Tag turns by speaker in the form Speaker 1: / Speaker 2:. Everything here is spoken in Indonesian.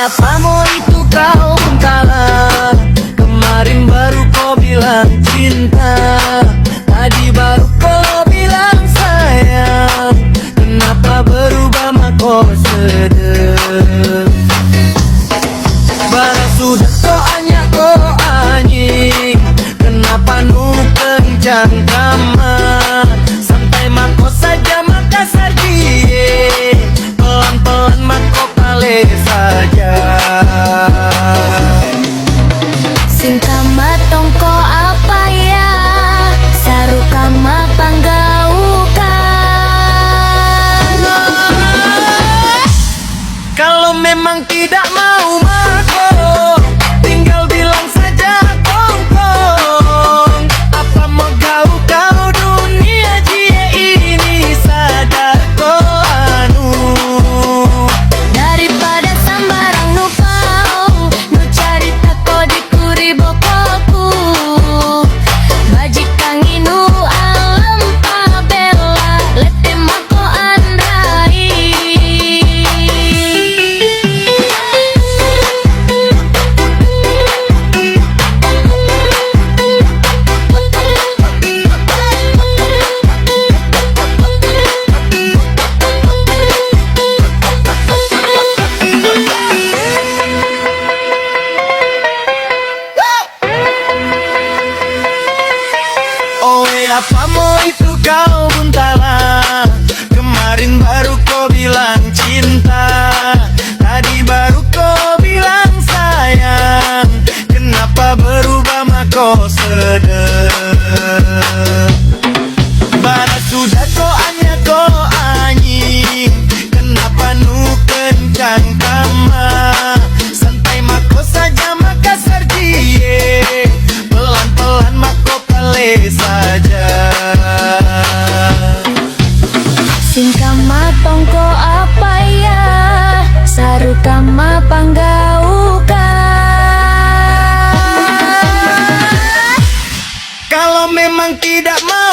Speaker 1: Apa mau itu kau bentalah? Kemarin baru kau bilang cinta, tadi baru kau bilang sayang. Kenapa berubah mak kau sedih? Barang sudah kau anyak kau anjing, kenapa nu kencang kamar? Santai mak kau saja maka sarjie, pelan-pelan mak kau kale saja.
Speaker 2: Singkama tongko apa ya, sarukama panggaukan.
Speaker 1: Kalau memang tidak mau mako, tinggal bilang saja kongkong. Apa mau kau dunia jia ini sadar ko anu.
Speaker 2: Daripada sambarang nu pau, nu carita ko dikuri bokoku. Bajikang inu alam pabela, lete mako andrai.
Speaker 1: Apa mau itu kau buntalah? Kemarin baru kau bilang cinta, tadi baru kau bilang sayang. Kenapa berubah mak kau sedih? Bara sudah kau anyak kau anjing, kenapa nu kencang kamar? Santai mak kau saja maka sarjie, pelan-pelan mak kau kale saja.
Speaker 2: Singkama tongko apa ya, sarukama panggaukan.
Speaker 1: Kalau memang tidak mau